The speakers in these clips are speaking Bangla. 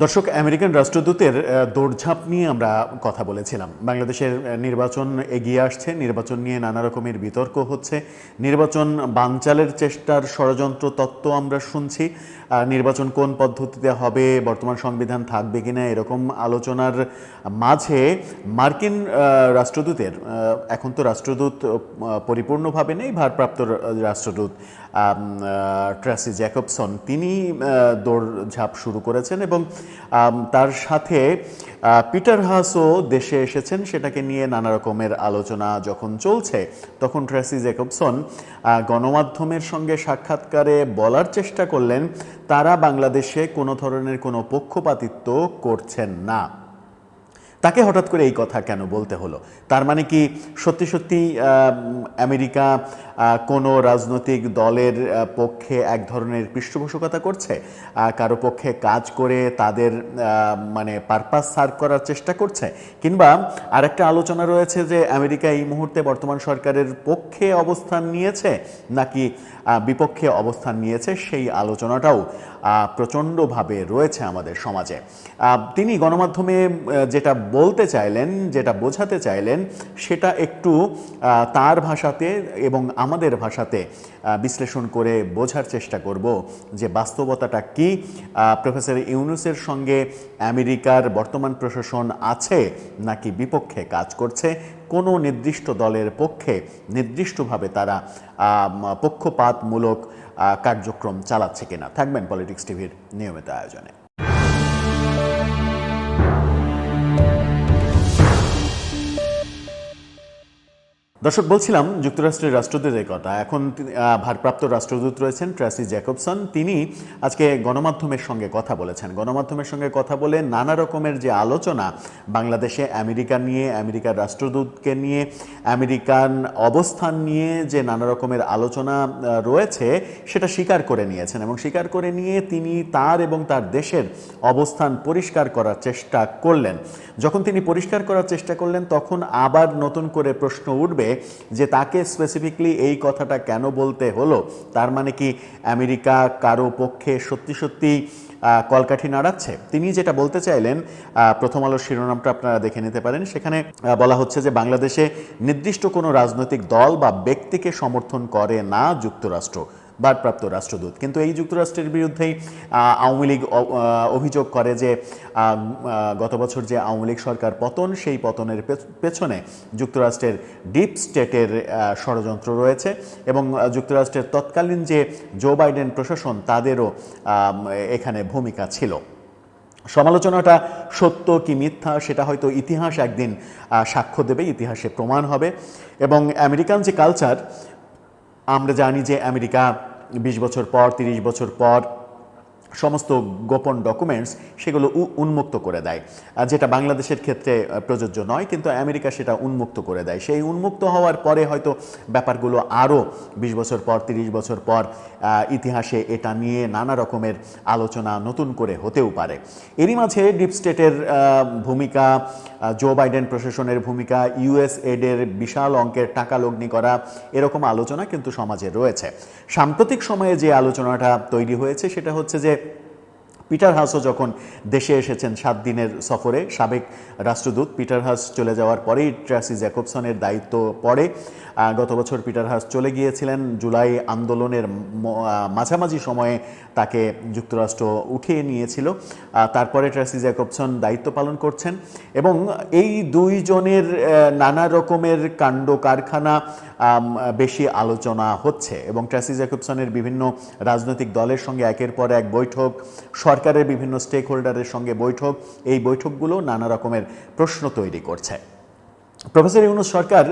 দর্শক, আমেরিকান রাষ্ট্রদূতের দৌড়ঝাঁপ নিয়ে আমরা কথা বলেছিলাম। বাংলাদেশের নির্বাচন এগিয়ে আসছে, নির্বাচন নিয়ে নানা রকমের বিতর্ক হচ্ছে, নির্বাচন বানচালের চেষ্টার ষড়যন্ত্র তত্ত্ব আমরা শুনছি। নির্বাচন কোন পদ্ধতিতে হবে, বর্তমান সংবিধান থাকবে কিনা, এরকম আলোচনার মাঝে মার্কিন রাষ্ট্রদূতের, এখন তো রাষ্ট্রদূত পরিপূর্ণভাবে নেই, ভারপ্রাপ্ত রাষ্ট্রদূত ট্রেসি জ্যাকবসন, তিনি দৌড়ঝাঁপ শুরু করেছেন এবং তার সাথে পিটার হাসও দেশে এসেছেন। সেটাকে নিয়ে নানা রকমের আলোচনা যখন চলছে, তখন ট্রেসি জ্যাকবসন গণমাধ্যমের সঙ্গে সাক্ষাৎকারে বলার চেষ্টা করলেন তারা বাংলাদেশে কোনো ধরনের কোনো পক্ষপাতিত্ব করছেন না। তাকে হঠাৎ করে এই কথা কেন বলতে হলো? তার মানে কি সত্যি সত্যি আমেরিকা কোনো রাজনৈতিক দলের পক্ষে এক ধরনের পৃষ্ঠপোষকতা করছে, কারো পক্ষে কাজ করে তাদের মানে পারপাস সার্ভ করার চেষ্টা করছে? কিংবা আরেকটা আলোচনা রয়েছে যে আমেরিকা এই মুহূর্তে বর্তমান সরকারের পক্ষে অবস্থান নিয়েছে নাকি বিপক্ষে অবস্থান নিয়েছে, সেই আলোচনাটাও প্রচণ্ডভাবে রয়েছে আমাদের সমাজে। তিনি গণমাধ্যমে যেটা বলতে চাইলেন, যেটা বোঝাতে চাইলেন, সেটা একটু তার ভাষাতে এবং আমাদের ভাষাতে বিশ্লেষণ করে বোঝার চেষ্টা করব যে বাস্তবতাটা কি। প্রফেসর ইউনূসের সঙ্গে আমেরিকার বর্তমান প্রশাসন আছে নাকি বিপক্ষে কাজ করছে, কোনো নির্দিষ্ট দলের পক্ষে নির্দিষ্টভাবে তারা পক্ষপাতমূলক কার্যক্রম চালাচ্ছে কিনা। থাকবেন পলিটিক্স টিভির নিয়মিত আয়োজনে। দর্শক, বলছিলাম যুক্তরাষ্ট্রের রাষ্ট্রদূতের কথা। এখন ভারপ্রাপ্ত রাষ্ট্রদূত রয়েছেন ট্রেসি জ্যাকবসন। তিনি আজকে গণমাধ্যমের সঙ্গে কথা বলেছেন। গণমাধ্যমের সঙ্গে কথা বলে নানা রকমের যে আলোচনা বাংলাদেশে আমেরিকা নিয়ে, আমেরিকার রাষ্ট্রদূতকে নিয়ে, আমেরিকান অবস্থান নিয়ে যে নানা রকমের আলোচনা রয়েছে, সেটা স্বীকার করে নিয়েছেন এবং স্বীকার করে নিয়ে তিনি তার এবং তার দেশের অবস্থান পরিষ্কার করার চেষ্টা করলেন। যখন তিনি পরিষ্কার করার চেষ্টা করলেন, তখন আবার নতুন করে প্রশ্ন উঠবে যে তাকে স্পেসিফিকলি এই কথাটা কেন বলতে হলো। তার মানে কি আমেরিকা কারো পক্ষে সত্যি সত্যি কলকাঠি নাড়াচ্ছে? তিনি যেটা বলতে চাইলেন, প্রথম আলোর শিরোনামটা আপনারা দেখে নিতে পারেন। সেখানে বলা হচ্ছে যে বাংলাদেশে নির্দিষ্ট কোনো রাজনৈতিক দল বা ব্যক্তিকে সমর্থন করে না যুক্তরাষ্ট্র, ভারপ্রাপ্ত রাষ্ট্রদূত। কিন্তু এই যুক্তরাষ্ট্রের বিরুদ্ধেই আওয়ামী লীগ অভিযোগ করে যে গত বছর যে আওয়ামী লীগ সরকার পতন, সেই পতনের পেছনে যুক্তরাষ্ট্রের ডিপ স্টেটের ষড়যন্ত্র রয়েছে এবং যুক্তরাষ্ট্রের তৎকালীন যে জো বাইডেন প্রশাসন, তাদেরও এখানে ভূমিকা ছিল। সমালোচনাটা সত্য কি মিথ্যা সেটা হয়তো ইতিহাস একদিন সাক্ষ্য দেবে, ইতিহাসে প্রমাণ হবে। এবং আমেরিকান যে কালচার, আমরা জানি যে আমেরিকা 20 বছর পর, 30 বছর পর সমস্ত গোপন ডকুমেন্টস সেগুলো উন্মুক্ত করে দেয়, যেটা বাংলাদেশের ক্ষেত্রে প্রযোজ্য নয়, কিন্তু আমেরিকা সেটা উন্মুক্ত করে দেয়। সেই উন্মুক্ত হওয়ার পরে হয়তো ব্যাপারগুলো আরও 20 বছর পর, 30 বছর পর ইতিহাসে এটা নিয়ে নানা রকমের আলোচনা নতুন করে হতেও পারে। এরই মাঝে ডিপ স্টেটের ভূমিকা, জো বাইডেন প্রশাসনের ভূমিকা, ইউএসএডের বিশাল অঙ্কের টাকা লগ্নি করা, এরকম আলোচনা কিন্তু সমাজে রয়েছে। সাম্প্রতিক সময়ে যে আলোচনাটা তৈরি হয়েছে সেটা হচ্ছে যে পিটার হাসও যখন দেশে এসেছেন 7 দিনের সফরে, সাবেক রাষ্ট্রদূত পিটার হাস চলে যাওয়ার পরেই ট্রেসি জ্যাকবসনের দায়িত্ব পড়ে। গত বছর পিটার হাস চলে গিয়েছিলেন, জুলাই আন্দোলনের মাঝামাঝি সময়ে তাকে যুক্তরাষ্ট্র উঠিয়ে নিয়েছিল। তারপরে ট্রেসি জ্যাকবসন দায়িত্ব পালন করছেন এবং এই দুইজনের নানা রকমের কাণ্ড কারখানা বেশি আলোচনা হচ্ছে এবং ট্রেসি জ্যাকবসনের বিভিন্ন রাজনৈতিক দলের সঙ্গে একের পর এক বৈঠক, সরকারের বিভিন্ন স্টেক হোল্ডারের সঙ্গে বৈঠক, এই বৈঠকগুলো নানা রকমের প্রশ্ন তৈরি করছে। প্রফেসর ইউনূস সরকার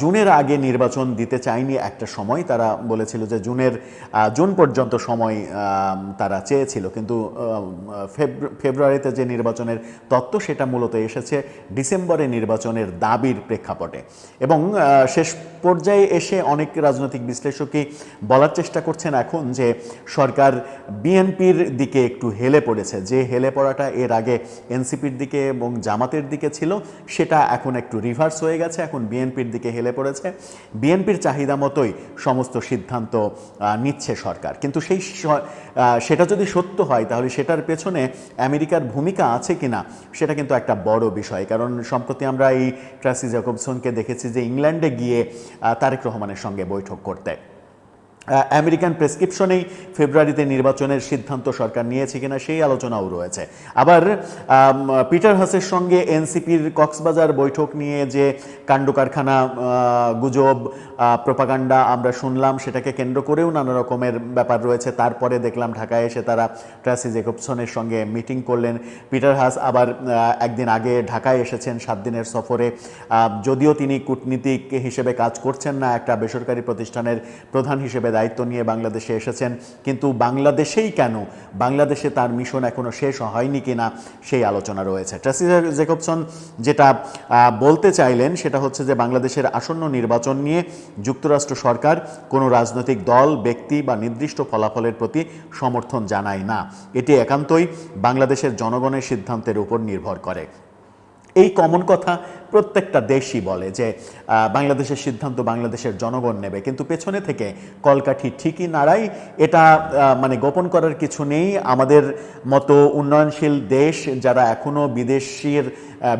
জুনের আগে নির্বাচন দিতে চায়নি একটা সময়, তারা বলেছিল যে জুন পর্যন্ত সময় তারা চেয়েছিল, কিন্তু ফেব্রুয়ারিতে যে নির্বাচনের তত্ত্ব সেটা মূলত এসেছে ডিসেম্বরে নির্বাচনের দাবির প্রেক্ষাপটে। এবং শেষ পর্যায়ে এসে অনেক রাজনৈতিক বিশ্লেষকই বলার চেষ্টা করছেন এখন যে সরকার বিএনপির দিকে একটু হেলে পড়েছে। যে হেলে পড়াটা এর আগে এনসিপির দিকে এবং জামাতের দিকে ছিল, সেটা এখন আরেকটু রিভার্স হয়ে গেছে, এখন বিএনপির দিকে হেলে পড়েছে। বিএনপির চাহিদা মতোই সমস্ত সিদ্ধান্ত নিচ্ছে সরকার। কিন্তু সেটা যদি সত্য হয় তাহলে সেটার পেছনে আমেরিকার ভূমিকা আছে কিনা সেটা কিন্তু একটা বড় বিষয়। কারণ সম্প্রতি আমরা এই ট্রাসি জ্যাকবসনকে দেখেছি যে ইংল্যান্ডে গিয়ে তারেক রহমানের সঙ্গে বৈঠক করতে। আমেরিকান প্রেসক্রিপশনেই ফেব্রুয়ারিতে নির্বাচনের সিদ্ধান্ত সরকার নিয়েছে কিনা সেই আলোচনাও রয়েছে। আবার পিটার হাসের সঙ্গে এনসিপির কক্সবাজার বৈঠক নিয়ে যে কাণ্ডকারখানা, গুজব, প্রোপাগান্ডা আমরা শুনলাম, সেটাকে কেন্দ্র করেও নানা রকমের ব্যাপার রয়েছে। তারপরে দেখলাম ঢাকায় এসে তারা ট্রাসি জ্যাকবসনের সঙ্গে মিটিং করলেন। পিটার হাস আবার একদিন আগে ঢাকায় এসেছেন 7 দিনের সফরে। যদিও তিনি কূটনীতিক হিসেবে কাজ করছেন না, একটা বেসরকারি প্রতিষ্ঠানের প্রধান হিসেবে দায়িত্ব নিয়ে বাংলাদেশে এসেছেন, কিন্তু বাংলাদেশেই কেন, বাংলাদেশে তার মিশন এখনো শেষ হয়নি কিনা সেই আলোচনা রয়েছে। ট্রাসি জ্যাকবসন যেটা বলতে চাইলেন সেটা হচ্ছে যে বাংলাদেশের আসন্ন নির্বাচন নিয়ে যুক্তরাষ্ট্র সরকার কোনো রাজনৈতিক দল, ব্যক্তি বা নির্দিষ্ট ফলাফলের প্রতি সমর্থন জানায় না। এটি একান্তই বাংলাদেশের জনগণের সিদ্ধান্তের উপর নির্ভর করে। এই কমন কথা প্রত্যেকটা দেশই বলে যে বাংলাদেশের সিদ্ধান্ত বাংলাদেশের জনগণ নেবে, কিন্তু পেছনে থেকে কলকাঠি ঠিকই নাড়ায়। এটা মানে গোপন করার কিছু নেই। আমাদের মতো উন্নয়নশীল দেশ যারা এখনও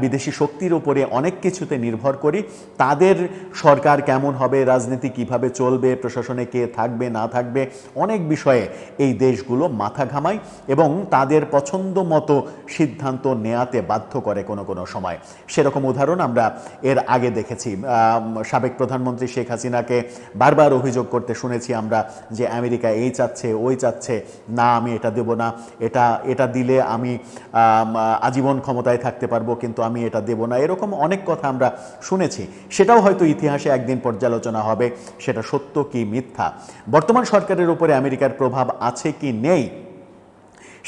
বিদেশি শক্তির উপরে অনেক কিছুতে নির্ভর করি, তাদের সরকার কেমন হবে, রাজনীতি কিভাবে চলবে, প্রশাসনে কে থাকবে না থাকবে, অনেক বিষয়ে এই দেশগুলো মাথা ঘামায় এবং তাদের পছন্দ মতো সিদ্ধান্ত নেয়াতে বাধ্য করে কোনো কোনো সময়। সেরকম উদাহরণ আমরা এর আগে দেখেছি। সাবেক প্রধানমন্ত্রী শেখ হাসিনাকে বারবার অভিযোগ করতে শুনেছি আমরা যে আমেরিকা এই চাচ্ছে, ওই চাচ্ছে, না আমি এটা দেব না, এটা দিলে আমি আজীবন ক্ষমতায় থাকতে পারবো, কিন্তু আমি এটা দেব না। এরকম অনেক কথা আমরা শুনেছি। সেটাও হয়তো ইতিহাসে একদিন পর্যালোচনা হবে, সেটা সত্য কি মিথ্যা। বর্তমান সরকারের উপরে আমেরিকার প্রভাব আছে কি নেই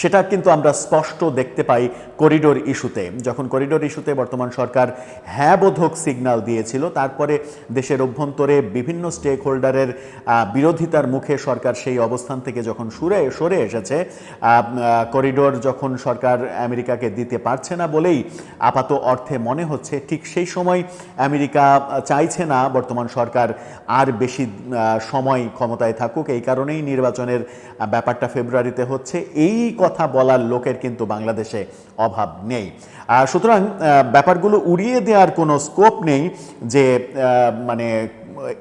সেটা কিন্তু আমরা স্পষ্ট দেখতে পাই করিডোর ইস্যুতে। যখন করিডোর ইস্যুতে বর্তমান সরকার হ্যাঁ বোধক সিগন্যাল দিয়েছিল, তারপরে দেশের অভ্যন্তরে বিভিন্ন স্টেক হোল্ডারের বিরোধিতার মুখে সরকার সেই অবস্থান থেকে যখন সরে এসেছে, করিডোর যখন সরকার আমেরিকাকে দিতে পারছে না বলেই আপাত অর্থে মনে হচ্ছে ঠিক সেই সময় আমেরিকা চাইছে না বর্তমান সরকার আর বেশি সময় ক্ষমতায় থাকুক। এই কারণেই নির্বাচনের ব্যাপারটা ফেব্রুয়ারিতে হচ্ছে। এই কথা বলার লোকের কিন্তু বাংলাদেশে অভাব নেই। সুতরাং ব্যাপারগুলো উড়িয়ে দেওয়ার কোনো স্কোপ নেই যে মানে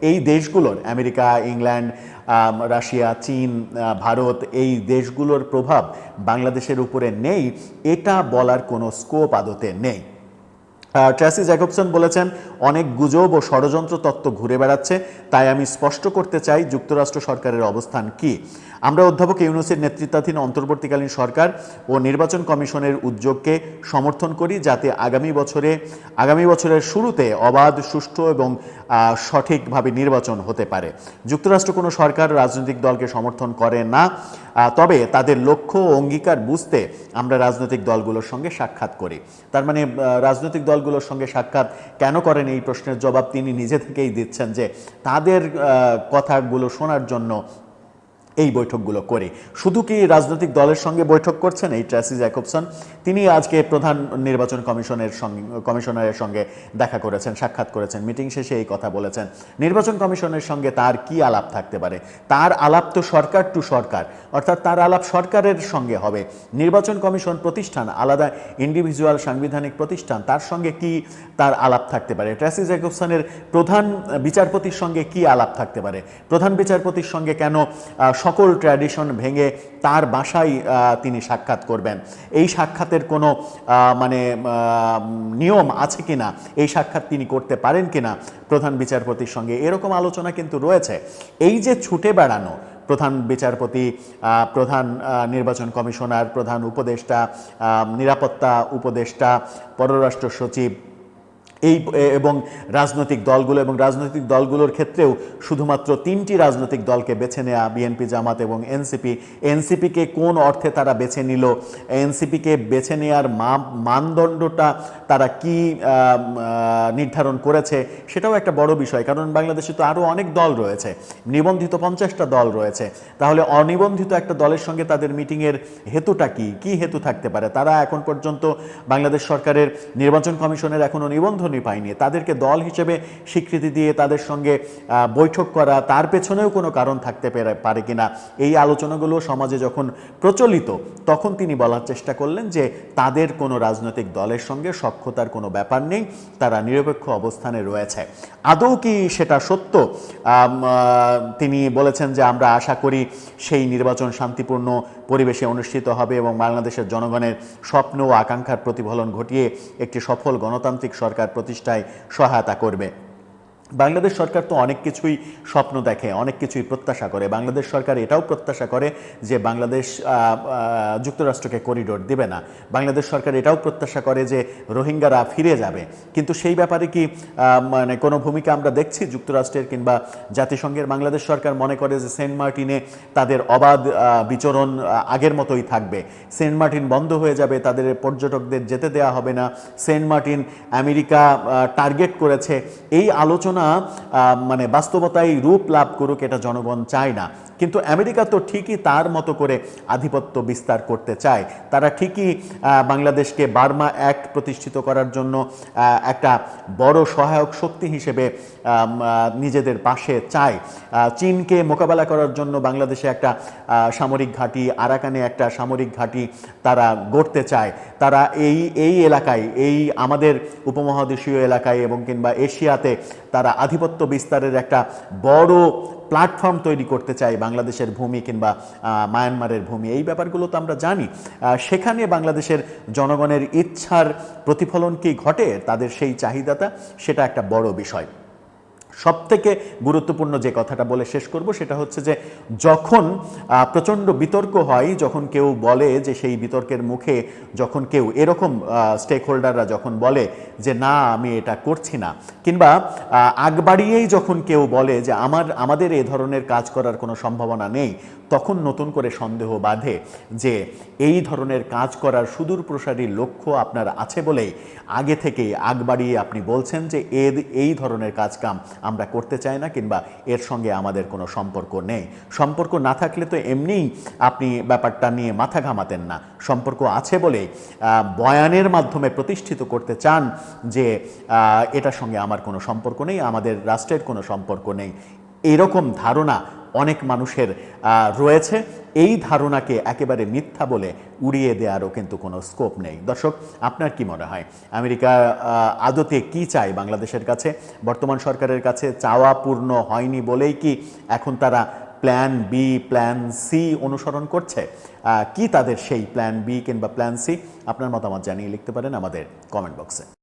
এই দেশগুলোর, আমেরিকা, ইংল্যান্ড, রাশিয়া, চীন, ভারত, এই দেশগুলোর প্রভাব বাংলাদেশের উপরে নেই, এটা বলার কোনো স্কোপ আদতে নেই। ট্রাসি জ্যাকবসন বলেছেন, অনেক গুজব ও ষড়যন্ত্র তত্ত্ব ঘুরে বেড়াচ্ছে, তাই আমি স্পষ্ট করতে চাই যুক্তরাষ্ট্র সরকারের অবস্থান কি। আমরা অধ্যাপক ইউনূসের নেতৃত্বাধীন অন্তর্বর্তীকালীন সরকার ও নির্বাচন কমিশনের উদ্যোগকে সমর্থন করি, যাতে আগামী বছরের শুরুতে অবাধ, সুষ্ঠু এবং সঠিকভাবে নির্বাচন হতে পারে। যুক্তরাষ্ট্র কোনো সরকার রাজনৈতিক দলকে সমর্থন করে না, তবে তাদের লক্ষ্য ও অঙ্গীকার বুঝতে আমরা রাজনৈতিক দলগুলোর সঙ্গে সাক্ষাৎ করি। তার মানে রাজনৈতিক দলগুলোর সঙ্গে সাক্ষাৎ কেন করেন, এই প্রশ্নের জবাব তিনি নিজে থেকেই দিচ্ছেন যে তাদের কথাগুলো শোনার জন্য এই বৈঠকগুলো করি। শুধু কি রাজনৈতিক দলের সঙ্গে বৈঠক করছেন এই ট্রাসি জ্যাকবসন? তিনি আজকে প্রধান নির্বাচন কমিশনারের সঙ্গে দেখা করেছেন, সাক্ষাৎ করেছেন, মিটিং শেষে এই কথা বলেছেন। নির্বাচন কমিশনের সঙ্গে তার কি আলাপ থাকতে পারে? তার আলাপ তো সরকার টু সরকার, অর্থাৎ তার আলাপ সরকারের সঙ্গে হবে। নির্বাচন কমিশন প্রতিষ্ঠান আলাদা, ইন্ডিভিজুয়াল সাংবিধানিক প্রতিষ্ঠান, তার সঙ্গে কি তার আলাপ থাকতে পারে? ট্রাসি জ্যাকবসনের প্রধান বিচারপতির সঙ্গে কি আলাপ থাকতে পারে? প্রধান বিচারপতির সঙ্গে কেন সকল ট্র্যাডিশন ভেঙে তার বাসায় তিনি সাক্ষাৎ করবেন? এই সাক্ষাতের কোনো মানে নিয়ম আছে কিনা, এই সাক্ষাৎ তিনি করতে পারেন কিনা প্রধান বিচারপতির সঙ্গে, এরকম আলোচনা কিন্তু রয়েছে। এই যে ছুটে বেড়ানো, প্রধান বিচারপতি, প্রধান নির্বাচন কমিশনার, প্রধান উপদেষ্টা, নিরাপত্তা উপদেষ্টা, পররাষ্ট্র সচিব, এবং রাজনৈতিক দলগুলোর ক্ষেত্রেও শুধুমাত্র 3টি রাজনৈতিক দলকে বেছে নেওয়া, বিএনপি, জামাত এবং এনসিপিকে কোন অর্থে তারা বেছে নিল, এনসিপিকে বেছে নেওয়ার মানদণ্ডটা তারা কি নির্ধারণ করেছে, সেটাও একটা বড় বিষয়। কারণ বাংলাদেশে তো আরও অনেক দল রয়েছে, নিবন্ধিত 50টা দল রয়েছে। তাহলে অনিবন্ধিত একটা দলের সঙ্গে তাদের মিটিংয়ের হেতুটা কি হেতু থাকতে পারে? তারা এখন পর্যন্ত বাংলাদেশ সরকারের নির্বাচন কমিশনের এখনও নিবন্ধন প্রতিফলনই পায়নি। তাদেরকে দল হিসেবে স্বীকৃতি দিয়ে তাদের সঙ্গে বৈঠক করা, তার পেছনেও কোনো কারণ থাকতে পারে কিনা, এই আলোচনাগুলো সমাজে যখন প্রচলিত তখন তিনি বলার চেষ্টা করলেন যে তাদের কোনো রাজনৈতিক দলের সঙ্গে সখ্যতার কোনো ব্যাপার নেই, তারা নিরপেক্ষ অবস্থানে রয়েছে। আদৌ কি সেটা সত্য? তিনি বলেছেন যে আমরা আশা করি সেই নির্বাচন শান্তিপূর্ণ পরিবেশে অনুষ্ঠিত হবে এবং বাংলাদেশের জনগণের স্বপ্ন ও আকাঙ্ক্ষার প্রতিফলন ঘটিয়ে একটি সফল গণতান্ত্রিক সরকার প্রতিষ্ঠায় সহায়তা করবে। বাংলাদেশ সরকার তো অনেক কিছুই স্বপ্ন দেখে, অনেক কিছুই প্রত্যাশা করে। বাংলাদেশ সরকার এটাও প্রত্যাশা করে যে বাংলাদেশ যুক্তরাষ্ট্রকে করিডোর দিবে না। বাংলাদেশ সরকার এটাও প্রত্যাশা করে যে রোহিঙ্গারা ফিরে যাবে। কিন্তু সেই ব্যাপারে কি মানে কোনো ভূমিকা আমরা দেখছি যুক্তরাষ্ট্রের কিংবা জাতিসংঘের? বাংলাদেশ সরকার মনে করে যে সেন্ট মার্টিনে তাদের অবাধ বিচরণ আগের মতোই থাকবে, সেন্ট মার্টিন বন্ধ হয়ে যাবে, তাদের পর্যটকদের যেতে দেওয়া হবে না, সেন্ট মার্টিন আমেরিকা টার্গেট করেছে। এই আলোচনা মানে বাস্তবতায় রূপ লাভ করুক, এটা জনগণ চায় না। কিন্তু আমেরিকা তো ঠিকই তার মতো করে আধিপত্য বিস্তার করতে চায়। তারা ঠিকই বাংলাদেশকে বার্মা অ্যাক্ট প্রতিষ্ঠিত করার জন্য একটা বড় সহায়ক শক্তি হিসেবে নিজেদের পাশে চায়। চীনকে মোকাবেলা করার জন্য বাংলাদেশে একটা সামরিক ঘাঁটি, আরাকানে একটা সামরিক ঘাঁটি তারা গড়তে চায়। তারা এই এলাকায়, এই আমাদের উপমহাদেশীয় এলাকায় এবং কিংবা এশিয়াতে তারা আধিপত্য বিস্তারের একটা বড় প্ল্যাটফর্ম তৈরি করতে চায়, বাংলাদেশের ভূমি কিংবা মায়ানমারের ভূমি। এই ব্যাপারগুলো তো আমরা জানি। সেখানে বাংলাদেশের জনগণের ইচ্ছার প্রতিফলন কি ঘটে, তাদের সেই চাহিদাটা, সেটা একটা বড় বিষয়। সবথেকে গুরুত্বপূর্ণ যে কথাটা বলে শেষ করব সেটা হচ্ছে যে যখন প্রচণ্ড বিতর্ক হয়, যখন কেউ বলে যে সেই বিতর্কের মুখে যখন কেউ এরকম স্টেক হোল্ডাররা যখন বলে যে না আমি এটা করছি না, কিংবা আগ বাড়িয়েই যখন কেউ বলে যে আমাদের এ ধরনের কাজ করার কোনো সম্ভাবনা নেই, তখন নতুন করে সন্দেহ বাঁধে যে এই ধরনের কাজ করার সুদূর প্রসারী লক্ষ্য আপনার আছে বলেই আগে থেকেই আগ বাড়িয়ে আপনি বলছেন যে এই ধরনের কাজকাম আমরা করতে চাই না কিংবা এর সঙ্গে আমাদের কোনো সম্পর্ক নেই। সম্পর্ক না থাকলে তো এমনিই আপনি ব্যাপারটা নিয়ে মাথা ঘামাতেন না। সম্পর্ক আছে বলে বয়ানের মাধ্যমে প্রতিষ্ঠিত করতে চান যে এটার সঙ্গে আমার কোনো সম্পর্ক নেই, আমাদের রাষ্ট্রের কোনো সম্পর্ক নেই। এরকম ধারণা অনেক মানুষের রয়েছে। এই ধারণাকে একেবারে মিথ্যা বলে উড়িয়ে দেওয়ারও কিন্তু কোনো স্কোপ নেই। দর্শক, আপনার কি মনে হয় আমেরিকা আদতে কি চায় বাংলাদেশের কাছে? বর্তমান সরকারের কাছে চাওয়া পূর্ণ হয়নি বলেই কি এখন তারা প্ল্যান বি, প্ল্যান সি অনুসরণ করছে? কি তাদের সেই প্ল্যান বি কিংবা প্ল্যান সি? আপনার মতামত জানিয়ে লিখতে পারেন আমাদের কমেন্ট বক্সে।